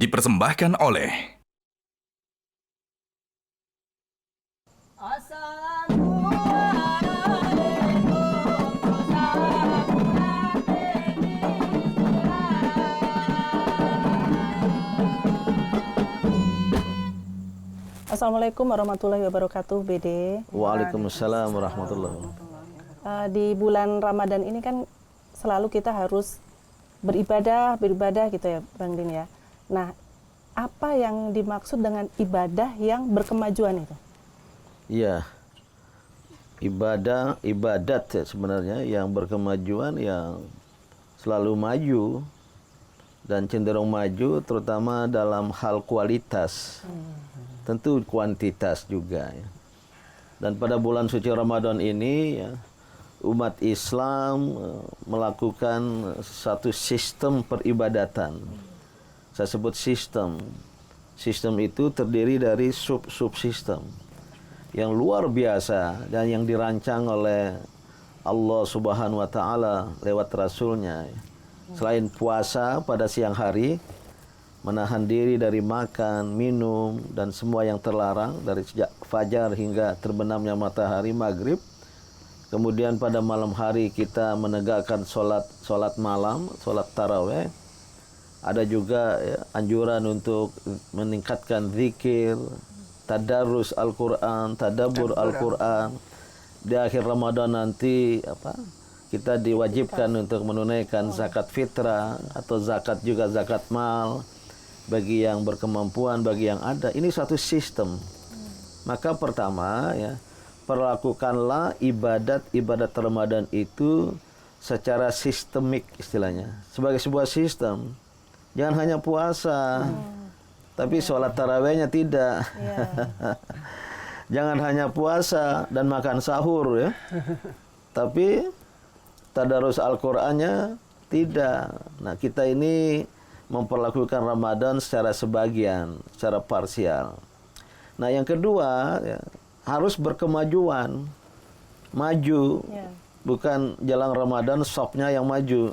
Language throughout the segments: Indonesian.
dipersembahkan oleh Assalamualaikum warahmatullahi wabarakatuh, BD. Waalaikumsalam warahmatullahi wabarakatuh. Di bulan Ramadan ini kan selalu kita harus beribadah gitu ya, Bang Din ya. Nah, apa yang dimaksud dengan ibadah yang berkemajuan itu? Iya, ibadat ya sebenarnya yang berkemajuan, yang selalu maju dan cenderung maju, terutama dalam hal kualitas. Tentu kuantitas juga ya. Dan pada bulan suci Ramadan ini ya, umat Islam melakukan satu sistem peribadatan. Saya sebut sistem. Sistem itu terdiri dari sub-subsistem yang luar biasa dan yang dirancang oleh Allah Subhanahu wa taala lewat rasulnya. Selain puasa pada siang hari, menahan diri dari makan, minum, dan semua yang terlarang dari sejak fajar hingga terbenamnya matahari maghrib. Kemudian pada malam hari kita menegakkan sholat malam, sholat taraweh. Ada juga ya, anjuran untuk meningkatkan zikir, tadarus Al-Quran, tadabbur Al-Quran. Di akhir Ramadan nanti kita diwajibkan untuk menunaikan zakat fitrah atau zakat juga zakat mal bagi yang berkemampuan, bagi yang ada. Ini satu sistem. Maka pertama ya, perlakukanlah ibadat Ramadan itu secara sistemik istilahnya, sebagai sebuah sistem. Jangan hanya puasa, tapi sholat tarawehnya tidak. Jangan hanya puasa dan makan sahur ya, tapi tadarus Al-Qur'annya tidak. Nah, kita ini memperlakukan Ramadan secara sebagian, secara parsial. Nah, yang kedua ya, harus berkemajuan, maju, bukan jelang Ramadan sopnya yang maju,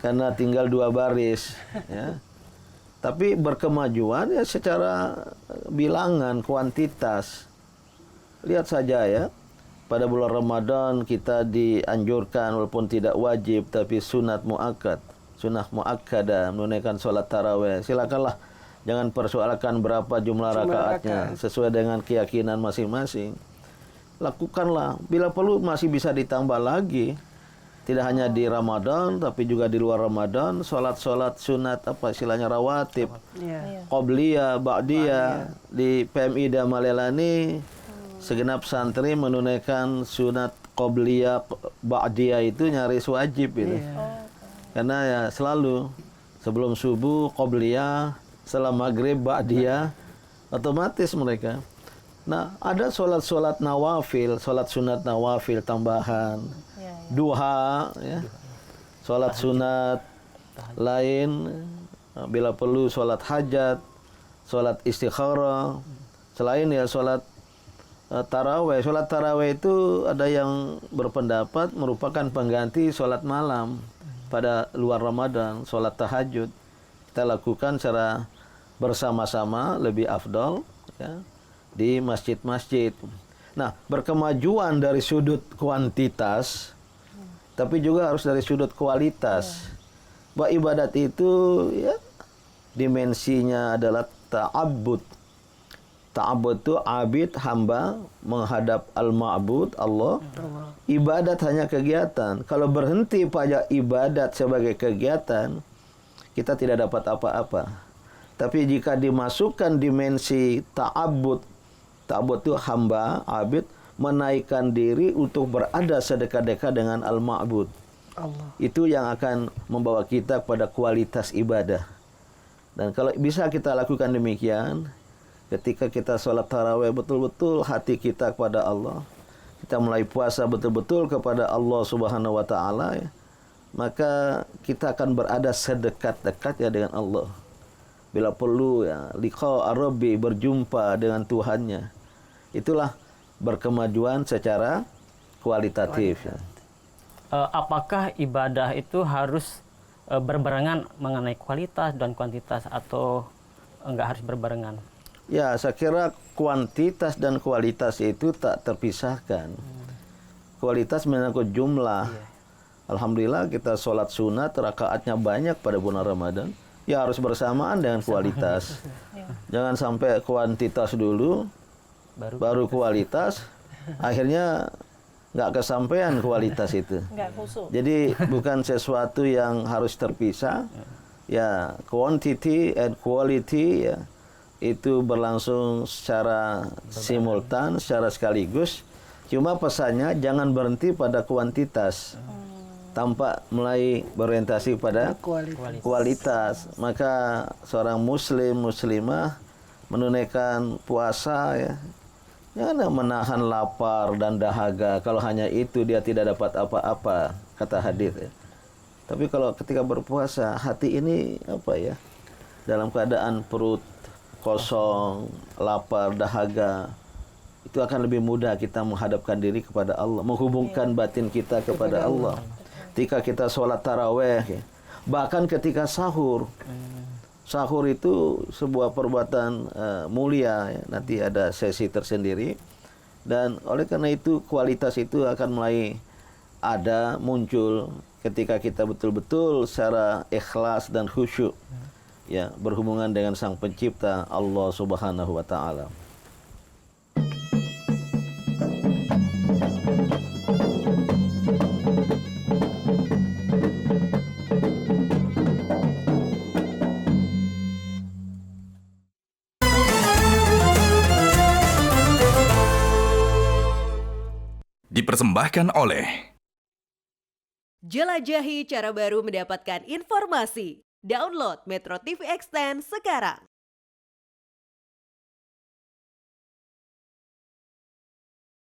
karena tinggal 2 baris, ya. Tapi berkemajuan ya secara bilangan, kuantitas. Lihat saja ya, pada bulan Ramadan kita dianjurkan walaupun tidak wajib tapi sunat muakkad. Sunnah muakkadah, menunaikan sholat taraweh. Silakanlah, jangan persoalkan berapa jumlah rakaatnya, sesuai dengan keyakinan masing-masing. Lakukanlah, bila perlu masih bisa ditambah lagi. Tidak hanya di Ramadan, tapi juga di luar Ramadan, sholat-sholat sunat, istilahnya rawatib, qobliyah, ba'diyah. Di PMI Damalelani, segenap santri menunaikan sunat qobliyah, ba'diyah itu nyaris wajib itu. Karena ya selalu sebelum subuh qobliyah, setelah maghrib ba'diyah, otomatis mereka. Nah, ada sholat nawafil, sholat sunat nawafil tambahan, duha, ya, sholat sunat lain, bila perlu sholat hajat, sholat istikharah, selain ya sholat taraweh. Sholat taraweh itu ada yang berpendapat merupakan pengganti sholat malam. Pada luar Ramadan, sholat tahajud kita lakukan secara bersama-sama, lebih afdal ya, di masjid-masjid. Nah, berkemajuan dari sudut kuantitas, tapi juga harus dari sudut kualitas. Bahwa ibadat itu ya dimensinya adalah ta'abbud. Ta'abbud itu abid, hamba menghadap al-ma'bud, Allah. Ibadat hanya kegiatan. Kalau berhenti pada ibadat sebagai kegiatan, kita tidak dapat apa-apa. Tapi jika dimasukkan dimensi ta'abbud, ta'abbud itu hamba, abid, menaikkan diri untuk berada sedekat-dekat dengan al-ma'bud. Itu yang akan membawa kita pada kualitas ibadah. Dan kalau bisa kita lakukan demikian, ketika kita sholat taraweh betul-betul hati kita kepada Allah, kita mulai puasa betul-betul kepada Allah Subhanahu wa taala ya, maka kita akan berada sedekat-dekatnya dengan Allah. Bila perlu ya, liqa ar-rabbi, berjumpa dengan Tuhannya. Itulah berkemajuan secara kualitatif ya. Apakah ibadah itu harus berbarengan mengenai kualitas dan kuantitas atau enggak harus berbarengan? Ya, saya kira kuantitas dan kualitas itu tak terpisahkan. Kualitas menyangkut jumlah. Alhamdulillah kita sholat sunat rakaatnya banyak pada bulan Ramadan. Ya harus bersamaan dengan kualitas. Jangan sampai kuantitas dulu, baru kualitas. Akhirnya nggak kesampaian kualitas itu. Nggak khusyuk. Jadi bukan sesuatu yang harus terpisah. Ya, quantity and quality ya itu berlangsung secara simultan, secara sekaligus. Cuma pesannya jangan berhenti pada kuantitas. Tanpa mulai berorientasi pada kualitas. Maka seorang muslim, muslimah menunaikan puasa ya. Jangan menahan lapar dan dahaga. Kalau hanya itu dia tidak dapat apa-apa, kata hadis ya. Tapi kalau ketika berpuasa, hati ini apa ya? Dalam keadaan perut kosong, lapar, dahaga, itu akan lebih mudah kita menghadapkan diri kepada Allah, menghubungkan batin kita kepada Allah. Ketika kita sholat taraweh, ya. Bahkan ketika sahur. Sahur itu sebuah perbuatan mulia, ya. Nanti ada sesi tersendiri. Dan oleh karena itu kualitas itu akan mulai ada, muncul ketika kita betul-betul secara ikhlas dan khusyuk ya berhubungan dengan Sang Pencipta Allah Subhanahu wa taala. Dipersembahkan oleh Jelajahi cara baru mendapatkan informasi. Download Metro TV Extend sekarang.